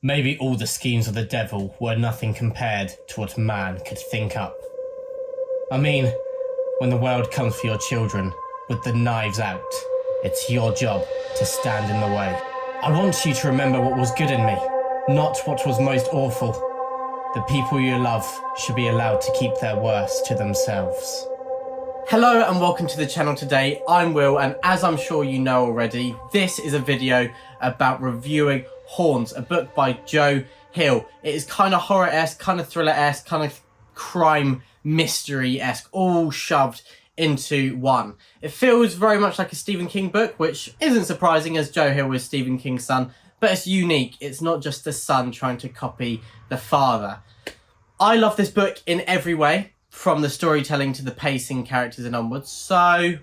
Maybe all the schemes of the devil were nothing compared to what man could think up. I mean, when the world comes for your children, with the knives out, it's your job to stand in the way. I want you to remember what was good in me, not what was most awful. The people you love should be allowed to keep their worst to themselves. Hello and welcome to the channel today. I'm Will, and as I'm sure you know already, this is a video about reviewing Horns, a book by Joe Hill. It is kind of horror-esque, kind of thriller-esque, kind of crime mystery-esque, all shoved into one. It feels very much like a Stephen King book, which isn't surprising as Joe Hill is Stephen King's son, but it's unique. It's not just the son trying to copy the father. I love this book in every way, from the storytelling to the pacing, characters and onwards, so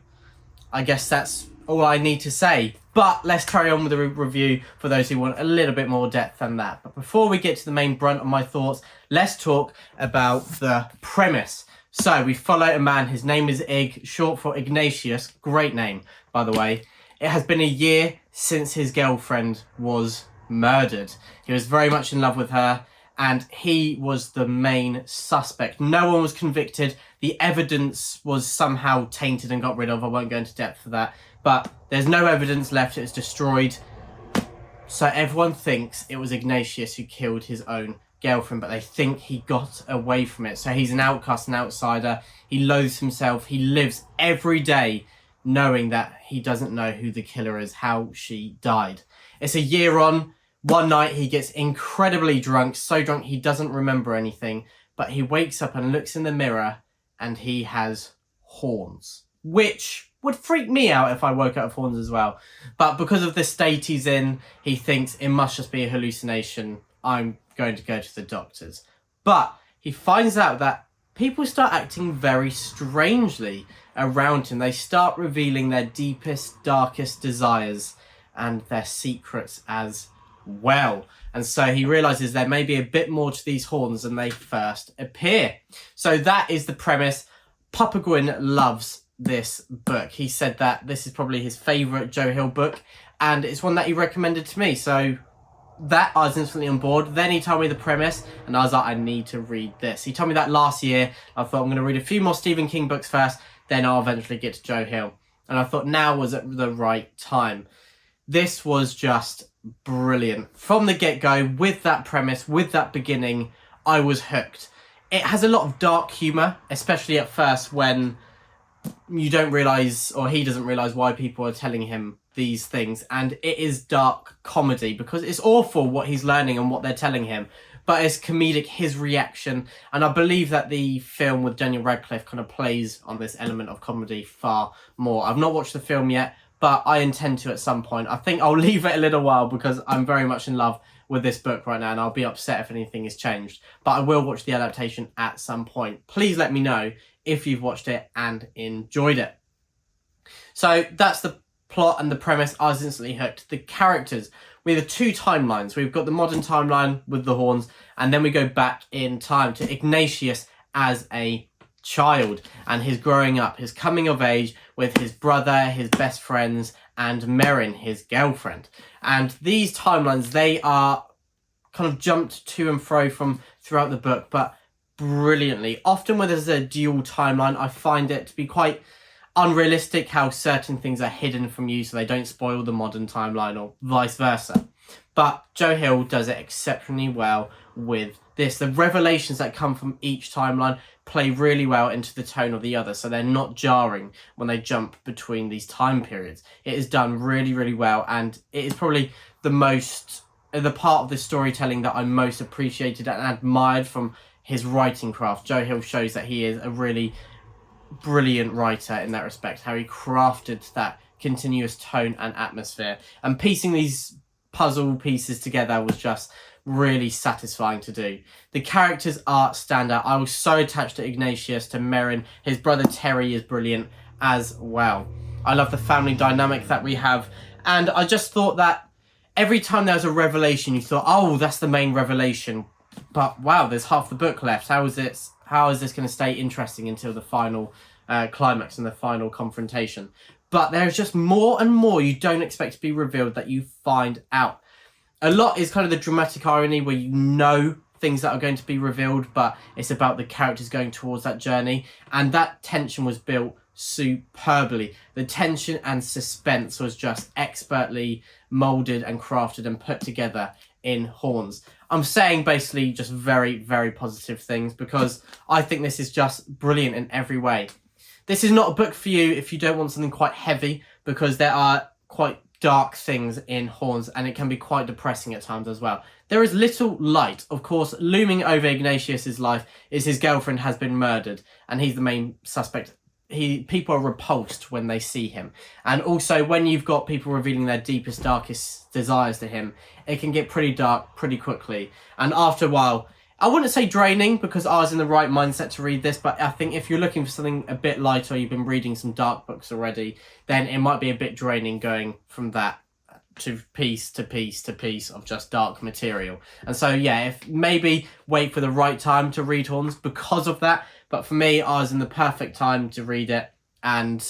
I guess that's all I need to say. But let's carry on with the review for those who want a little bit more depth than that. But before we get to the main brunt of my thoughts, let's talk about the premise. So we follow a man, his name is Ig, short for Ignatius, great name by the way. It has been a year since his girlfriend was murdered. He was very much in love with her and he was the main suspect. No one was convicted. The evidence was somehow tainted and got rid of. I won't go into depth for that. But there's no evidence left. It's destroyed. So everyone thinks it was Ignatius who killed his own girlfriend, but they think he got away from it. So he's an outcast, an outsider. He loathes himself. He lives every day knowing that he doesn't know who the killer is, how she died. It's a year on. One night he gets incredibly drunk, so drunk he doesn't remember anything, but he wakes up and looks in the mirror and he has horns, which would freak me out if I woke up with horns as well. But because of the state he's in, he thinks it must just be a hallucination. I'm going to go to the doctors. But he finds out that people start acting very strangely around him. They start revealing their deepest, darkest desires and their secrets as well. And so he realizes there may be a bit more to these horns than they first appear. So that is the premise. Papa Gwyn loves this book. He said that this is probably his favorite Joe Hill book, and it's one that he recommended to me. So that I was instantly on board. Then he told me the premise and I was like, I need to read this. He told me that last year. I thought I'm going to read a few more Stephen King books first, then I'll eventually get to Joe Hill. And I thought now was at the right time. This was just brilliant. From the get-go, with that premise, with that beginning, I was hooked. It has a lot of dark humour, especially at first when you don't realise, or he doesn't realise why people are telling him these things. And it is dark comedy because it's awful what he's learning and what they're telling him. But it's comedic, his reaction. And I believe that the film with Daniel Radcliffe kind of plays on this element of comedy far more. I've not watched the film yet, but I intend to at some point. I think I'll leave it a little while because I'm very much in love with this book right now and I'll be upset if anything is changed. But I will watch the adaptation at some point. Please let me know if you've watched it and enjoyed it. So that's the plot and the premise. I was instantly hooked. The characters. We have two timelines. We've got the modern timeline with the horns, and then we go back in time to Ignatius as a child and his growing up, his coming of age with his brother, his best friends, and Merrin, his girlfriend. And these timelines, they are kind of jumped to and fro from throughout the book, but brilliantly. Often when there's a dual timeline, I find it to be quite unrealistic how certain things are hidden from you so they don't spoil the modern timeline or vice versa. But Joe Hill does it exceptionally well with this. The revelations that come from each timeline play really well into the tone of the other, so they're not jarring when they jump between these time periods. It is done really, really well, and it is probably the part of the storytelling that I most appreciated and admired from his writing craft. Joe Hill shows that he is a really brilliant writer in that respect, how he crafted that continuous tone and atmosphere, and piecing these puzzle pieces together was just really satisfying to do. The characters are standout. I was so attached to Ignatius, to Merrin. His brother Terry is brilliant as well. I love the family dynamic that we have, and I just thought that every time there was a revelation you thought, oh, that's the main revelation, but wow, there's half the book left. How is this going to stay interesting until the final climax and the final confrontation? But there's just more and more you don't expect to be revealed that you find out. A lot is kind of the dramatic irony where you know things that are going to be revealed, but it's about the characters going towards that journey. And that tension was built superbly. The tension and suspense was just expertly molded and crafted and put together in Horns. I'm saying basically just very, very positive things because I think this is just brilliant in every way. This is not a book for you if you don't want something quite heavy, because there are quite dark things in Horns and it can be quite depressing at times as well. There is little light. Of course, looming over Ignatius's life is his girlfriend has been murdered and he's the main suspect. People are repulsed when they see him. And also when you've got people revealing their deepest, darkest desires to him, it can get pretty dark pretty quickly. And after a while, I wouldn't say draining because I was in the right mindset to read this, but I think if you're looking for something a bit lighter, you've been reading some dark books already, then it might be a bit draining going from that to piece to piece to piece of just dark material. And so, yeah, if maybe wait for the right time to read Horns because of that. But for me, I was in the perfect time to read it, and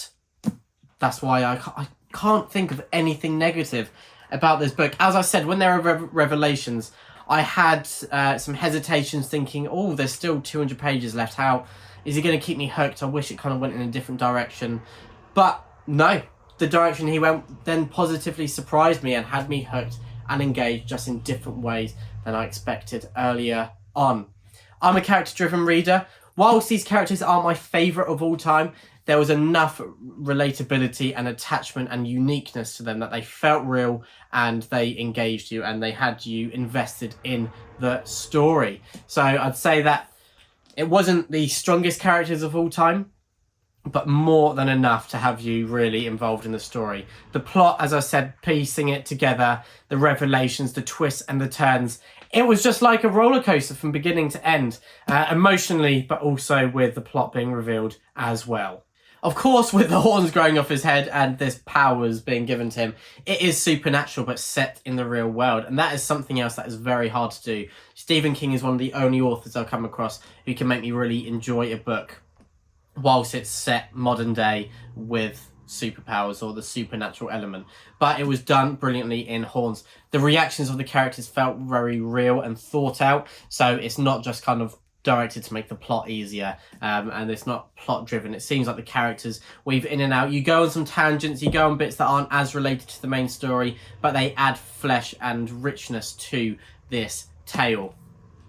that's why I can't think of anything negative about this book. As I said, when there are revelations, I had some hesitations thinking, oh, there's still 200 pages left. How is he going to keep me hooked? I wish it kind of went in a different direction. But no, the direction he went then positively surprised me and had me hooked and engaged just in different ways than I expected earlier on. I'm a character-driven reader. Whilst these characters aren't my favourite of all time, there was enough relatability and attachment and uniqueness to them that they felt real and they engaged you and they had you invested in the story. So I'd say that it wasn't the strongest characters of all time, but more than enough to have you really involved in the story. The plot, as I said, piecing it together, the revelations, the twists and the turns, it was just like a roller coaster from beginning to end, emotionally, but also with the plot being revealed as well. Of course, with the horns growing off his head and this powers being given to him, it is supernatural but set in the real world. And that is something else that is very hard to do. Stephen King is one of the only authors I've come across who can make me really enjoy a book whilst it's set modern day with superpowers or the supernatural element. But it was done brilliantly in Horns. The reactions of the characters felt very real and thought out. So it's not just kind of directed to make the plot easier, and it's not plot driven. It seems like the characters weave in and out. You go on some tangents, you go on bits that aren't as related to the main story, but they add flesh and richness to this tale.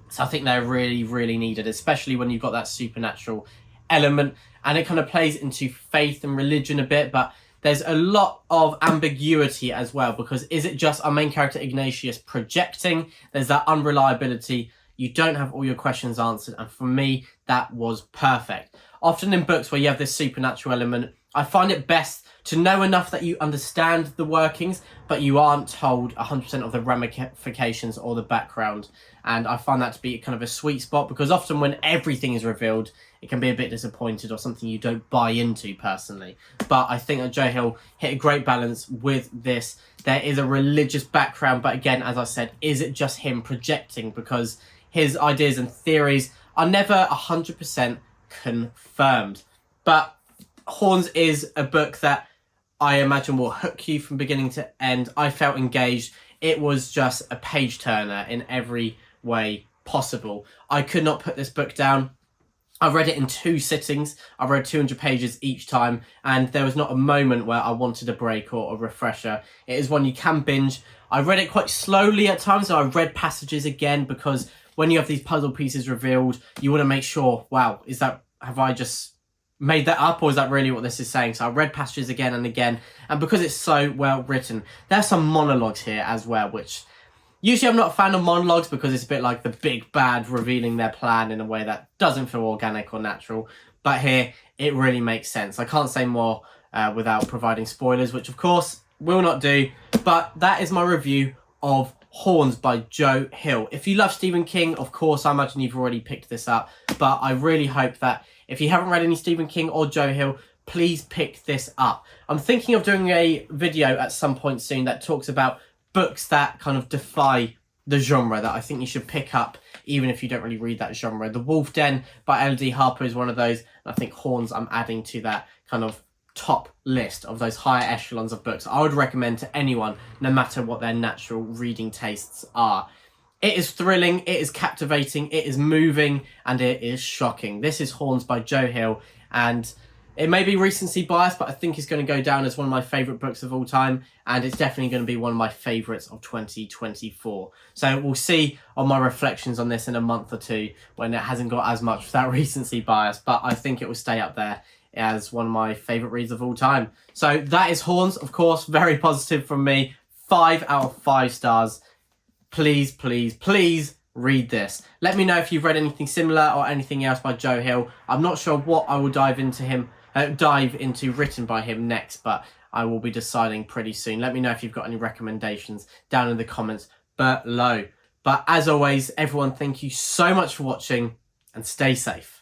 So I think they're really, really needed, especially when you've got that supernatural element, and it kind of plays into faith and religion a bit, but there's a lot of ambiguity as well, because is it just our main character Ignatius projecting? There's that unreliability. You don't have all your questions answered, and for me, that was perfect. Often in books where you have this supernatural element, I find it best to know enough that you understand the workings, but you aren't told 100% of the ramifications or the background. And I find that to be kind of a sweet spot, because often when everything is revealed, it can be a bit disappointed or something you don't buy into personally. But I think that Joe Hill hit a great balance with this. There is a religious background, but again, as I said, is it just him projecting? Because his ideas and theories are never 100% confirmed. But Horns is a book that I imagine will hook you from beginning to end. I felt engaged. It was just a page turner in every way possible. I could not put this book down. I read it in 2 sittings. I read 200 pages each time, and there was not a moment where I wanted a break or a refresher. It is one you can binge. I read it quite slowly at times, so I read passages again, because when you have these puzzle pieces revealed, you want to make sure, wow, have I just made that up, or is that really what this is saying? So I read passages again and again, and because it's so well written, there's some monologues here as well, which usually I'm not a fan of monologues because it's a bit like the big bad revealing their plan in a way that doesn't feel organic or natural. But here, it really makes sense. I can't say more without providing spoilers, which of course will not do. But that is my review of Horns by Joe Hill. If you love Stephen King, of course, I imagine you've already picked this up. But I really hope that if you haven't read any Stephen King or Joe Hill, please pick this up. I'm thinking of doing a video at some point soon that talks about books that kind of defy the genre that I think you should pick up even if you don't really read that genre. The Wolf Den by L.D. Harper is one of those, and I think Horns I'm adding to that kind of top list of those higher echelons of books I would recommend to anyone, no matter what their natural reading tastes are. It is thrilling, it is captivating, it is moving, and it is shocking. This is Horns by Joe Hill, and it may be recency bias, but I think it's going to go down as one of my favourite books of all time, and it's definitely going to be one of my favourites of 2024. So we'll see on my reflections on this in a month or two when it hasn't got as much of that recency bias, but I think it will stay up there as one of my favourite reads of all time. So that is Horns, of course, very positive from me. 5 out of 5 stars. Please, please, please read this. Let me know if you've read anything similar or anything else by Joe Hill. I'm not sure what I will dive into written by him next, but I will be deciding pretty soon. Let me know if you've got any recommendations down in the comments below. But as always, everyone, thank you so much for watching and stay safe.